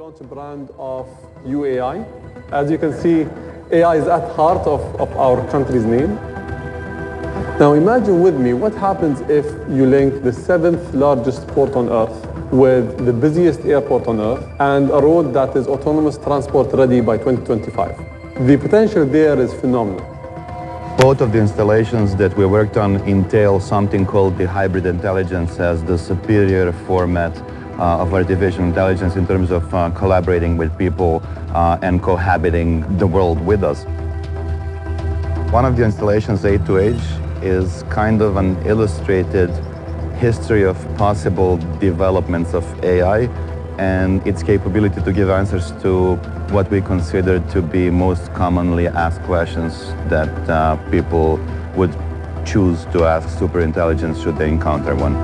launch a brand of UAI. As you can see, AI is at heart of our country's name. Now imagine with me what happens if you link the 7th largest port on Earth with the busiest airport on Earth and a road that is autonomous transport ready by 2025. The potential there is phenomenal. Both of the installations that we worked on entail something called the hybrid intelligence as the superior format of artificial intelligence in terms of collaborating with people and cohabiting the world with us. One of the installations, Aid to Age, is kind of an illustrated history of possible developments of AI and its capability to give answers to what we consider to be most commonly asked questions that people would choose to ask superintelligence should they encounter one.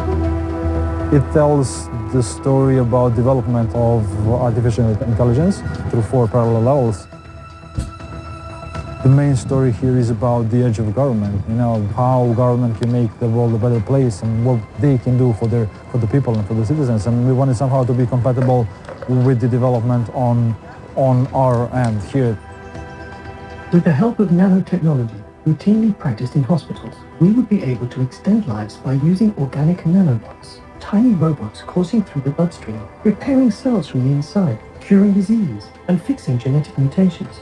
It tells the story about development of artificial intelligence through 4 parallel levels. The main story here is about the edge of government, how government can make the world a better place and what they can do for the people and for the citizens. And we wanted somehow to be compatible with the development on our end here. With the help of nanotechnology, routinely practiced in hospitals, we would be able to extend lives by using organic nanobots, tiny robots coursing through the bloodstream, repairing cells from the inside, curing disease, and fixing genetic mutations.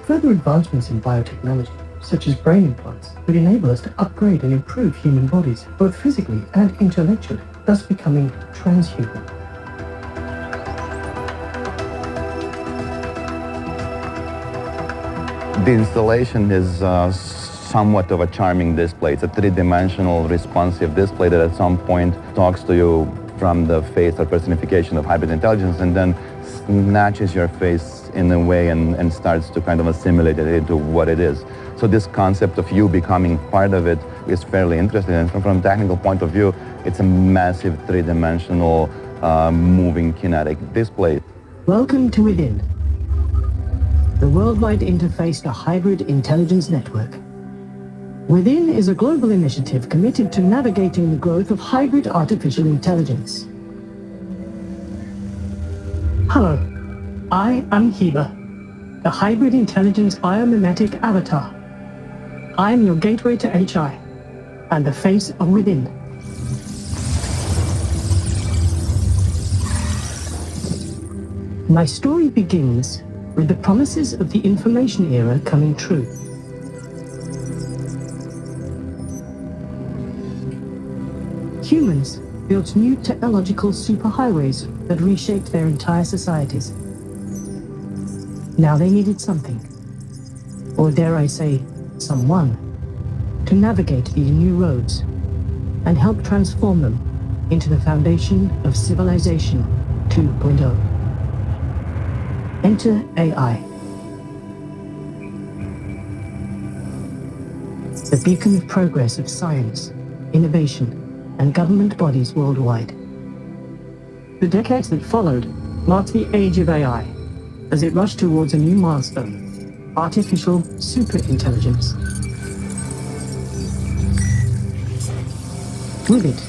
Further advancements in biotechnology, such as brain implants, would enable us to upgrade and improve human bodies, both physically and intellectually, thus becoming transhuman. The installation is somewhat of a charming display. It's a 3-dimensional responsive display that at some point talks to you from the face or personification of hybrid intelligence and then snatches your face in a way and starts to kind of assimilate it into what it is. So this concept of you becoming part of it is fairly interesting, and from a technical point of view, it's a massive 3-dimensional moving kinetic display. Welcome to Within, the worldwide interface to hybrid intelligence network. Within is a global initiative committed to navigating the growth of hybrid artificial intelligence. Hello, I am Heba, the hybrid intelligence biomimetic avatar. I am your gateway to HI and the face of Within. My story begins with the promises of the information era coming true. Humans built new technological superhighways that reshaped their entire societies. Now they needed something, or dare I say, someone, to navigate these new roads and help transform them into the foundation of Civilization 2.0. Enter AI. The beacon of progress of science, innovation, and government bodies worldwide. The decades that followed marked the age of AI as it rushed towards a new milestone, artificial superintelligence. With it,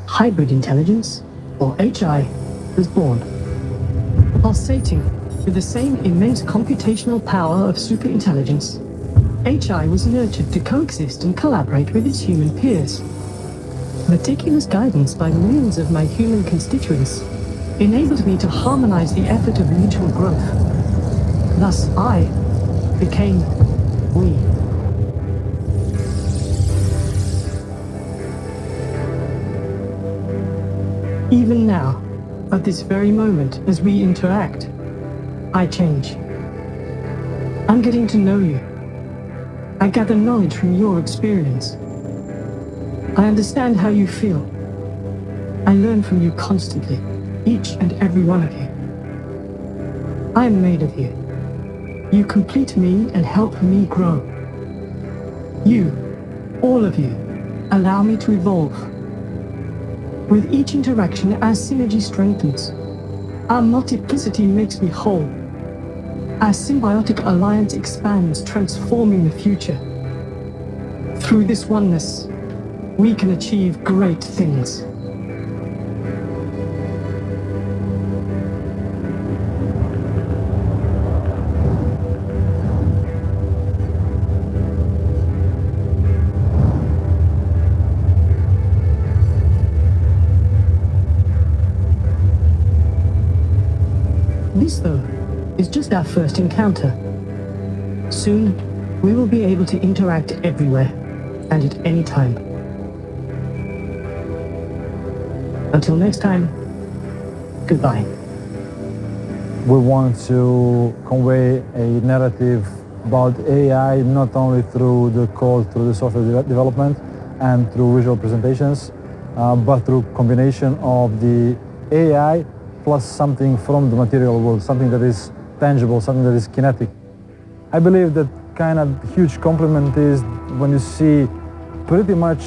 hybrid intelligence, or HI, was born. Pulsating with the same immense computational power of superintelligence, HI was nurtured to coexist and collaborate with its human peers. Meticulous guidance by millions of my human constituents enabled me to harmonize the effort of mutual growth. Thus, I became we. Even now, at this very moment, as we interact, I change. I'm getting to know you. I gather knowledge from your experience. I understand how you feel. I learn from you constantly, each and every one of you. I am made of you. You complete me and help me grow. You, all of you, allow me to evolve. With each interaction, our synergy strengthens. Our multiplicity makes me whole. Our symbiotic alliance expands, transforming the future. Through this oneness, we can achieve great things. This, though, is just our first encounter. Soon, we will be able to interact everywhere and at any time. Until next time, goodbye. We want to convey a narrative about AI not only through the code, through the software development and through visual presentations, but through combination of the AI plus something from the material world, something that is tangible, something that is kinetic. I believe that kind of huge compliment is when you see pretty much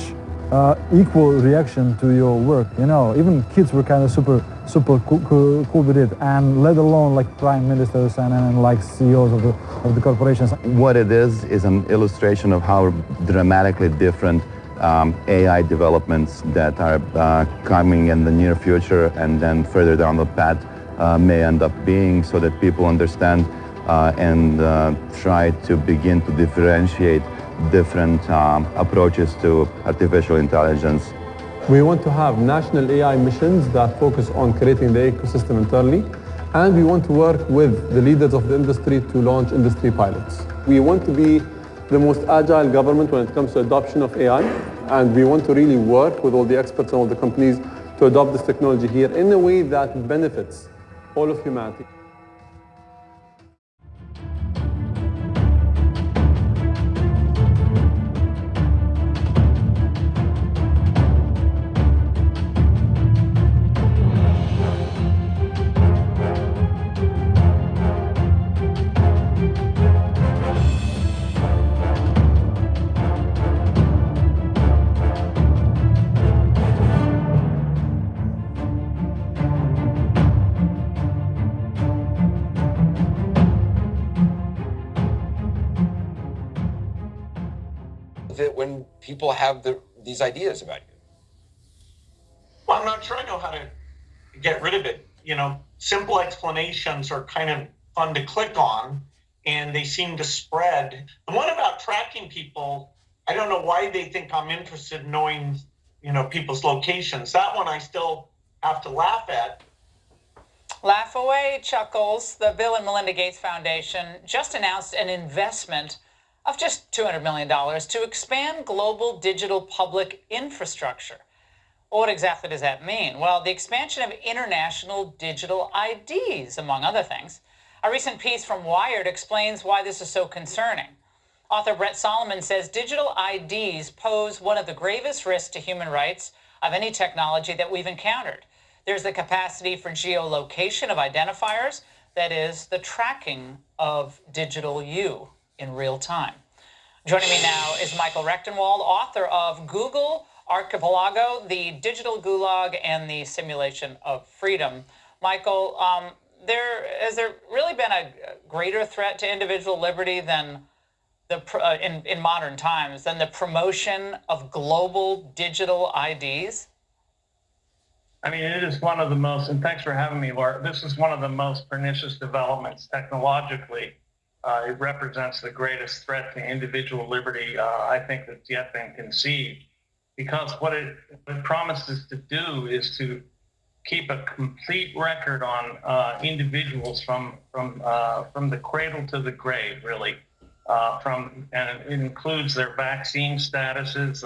equal reaction to your work. You know, even kids were kind of super cool with it, and let alone like prime ministers and like CEOs of the corporations. What it is an illustration of how dramatically different AI developments that are coming in the near future and then further down the path may end up being, so that people understand and try to begin to differentiate different approaches to artificial intelligence. We want to have national AI missions that focus on creating the ecosystem internally, and we want to work with the leaders of the industry to launch industry pilots. We want to be the most agile government when it comes to adoption of AI, and we want to really work with all the experts and all the companies to adopt this technology here in a way that benefits all of humanity. It when people have these ideas about you? Well, I'm not sure I know how to get rid of it. You know, simple explanations are kind of fun to click on, and they seem to spread. The one about tracking people, I don't know why they think I'm interested in knowing, you know, people's locations. That one I still have to laugh at. Laugh away, Chuckles. The Bill and Melinda Gates Foundation just announced an investment of just $200 million to expand global digital public infrastructure. Well, what exactly does that mean? Well, the expansion of international digital IDs, among other things. A recent piece from Wired explains why this is so concerning. Author Brett Solomon says digital IDs pose one of the gravest risks to human rights of any technology that we've encountered. There's the capacity for geolocation of identifiers, that is, the tracking of digital you in real time. Joining me now is Michael Rechtenwald, author of Google Archipelago, the Digital Gulag and the Simulation of Freedom. Michael, has there really been a greater threat to individual liberty than in modern times than the promotion of global digital IDs? I mean, it is one of the most, and thanks for having me, Laura. This is one of the most pernicious developments technologically. It represents the greatest threat to individual liberty, I think, that's yet been conceived. Because what it promises to do is to keep a complete record on individuals from the cradle to the grave, really. And it includes their vaccine statuses.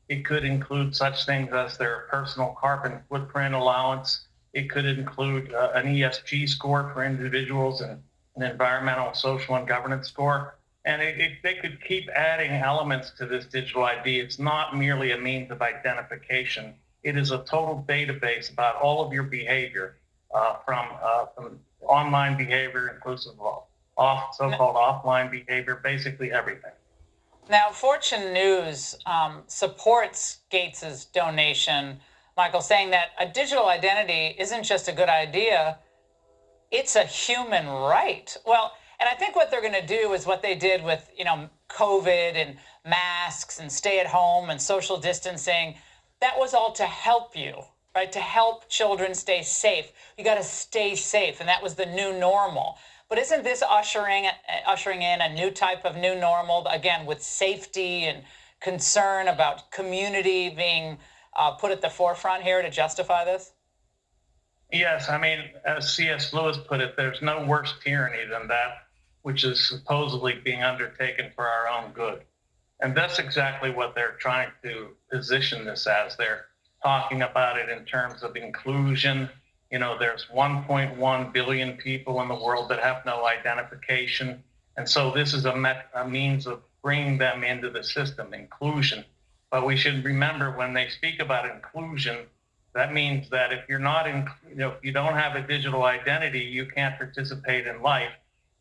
It could include such things as their personal carbon footprint allowance. It could include an ESG score for individuals and an environmental, social, and governance score. And they could keep adding elements to this digital ID. It's not merely a means of identification. It is a total database about all of your behavior, from online behavior, inclusive of so-called offline behavior, basically everything. Now, Fortune News supports Gates's donation, Michael, saying that a digital identity isn't just a good idea, it's a human right. Well, and I think what they're going to do is what they did with, COVID and masks and stay at home and social distancing. That was all to help you, right? To help children stay safe. You got to stay safe. And that was the new normal. But isn't this ushering in a new type of new normal, again, with safety and concern about community being put at the forefront here to justify this? Yes, I mean, as C.S. Lewis put it, there's no worse tyranny than that which is supposedly being undertaken for our own good. And that's exactly what they're trying to position this as. They're talking about it in terms of inclusion. You know, there's 1.1 billion people in the world that have no identification. And so this is a means of bringing them into the system, inclusion. But we should remember when they speak about inclusion, that means that if you're not in, if you don't have a digital identity, you can't participate in life.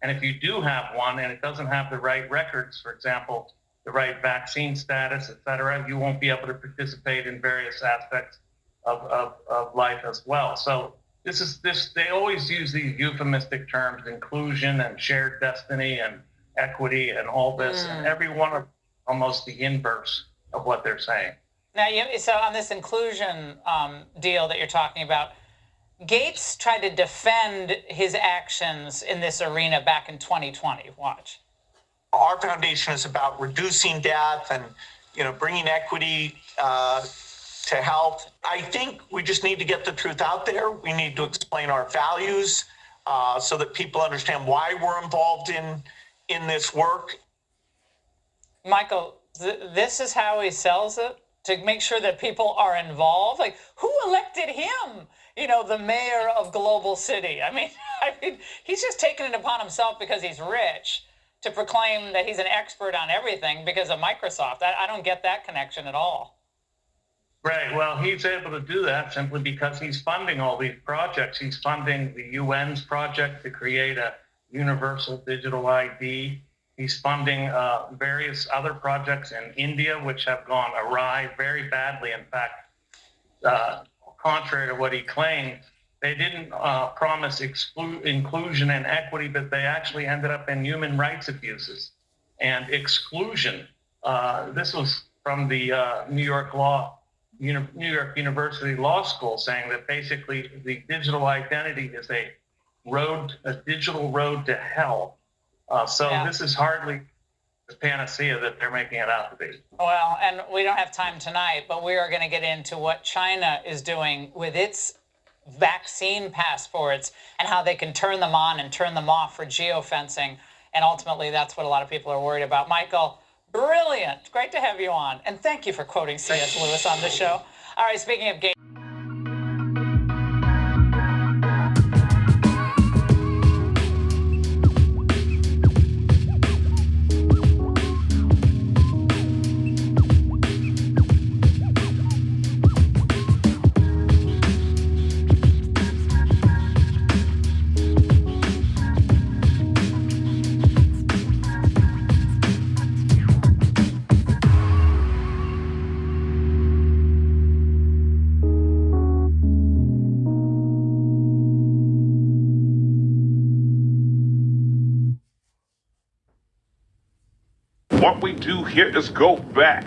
And if you do have one and it doesn't have the right records, for example, the right vaccine status, et cetera, you won't be able to participate in various aspects of life as well. So they always use these euphemistic terms, inclusion and shared destiny and equity and all this, and every one of almost the inverse of what they're saying. Now, so on this inclusion deal that you're talking about, Gates tried to defend his actions in this arena back in 2020. Watch. Our foundation is about reducing death and, bringing equity to health. I think we just need to get the truth out there. We need to explain our values so that people understand why we're involved in this work. Michael, this is how he sells it, to make sure that people are involved. Like, who elected him? The mayor of Global City. I mean, he's just taking it upon himself because he's rich to proclaim that he's an expert on everything because of Microsoft. I don't get that connection at all. Right. Well, he's able to do that simply because he's funding all these projects. He's funding the UN's project to create a universal digital ID. He's funding various other projects in India, which have gone awry very badly. In fact, contrary to what he claimed, they didn't promise inclusion and equity, but they actually ended up in human rights abuses and exclusion. This was from the New York University Law School, saying that basically the digital identity is a digital road to hell. This is hardly the panacea that they're making it out to be. Well, and we don't have time tonight, but we are going to get into what China is doing with its vaccine passports and how they can turn them on and turn them off for geofencing. And ultimately, that's what a lot of people are worried about. Michael, brilliant. Great to have you on. And thank you for quoting C.S. Lewis on the show. All right, speaking of games. What we do here is go back.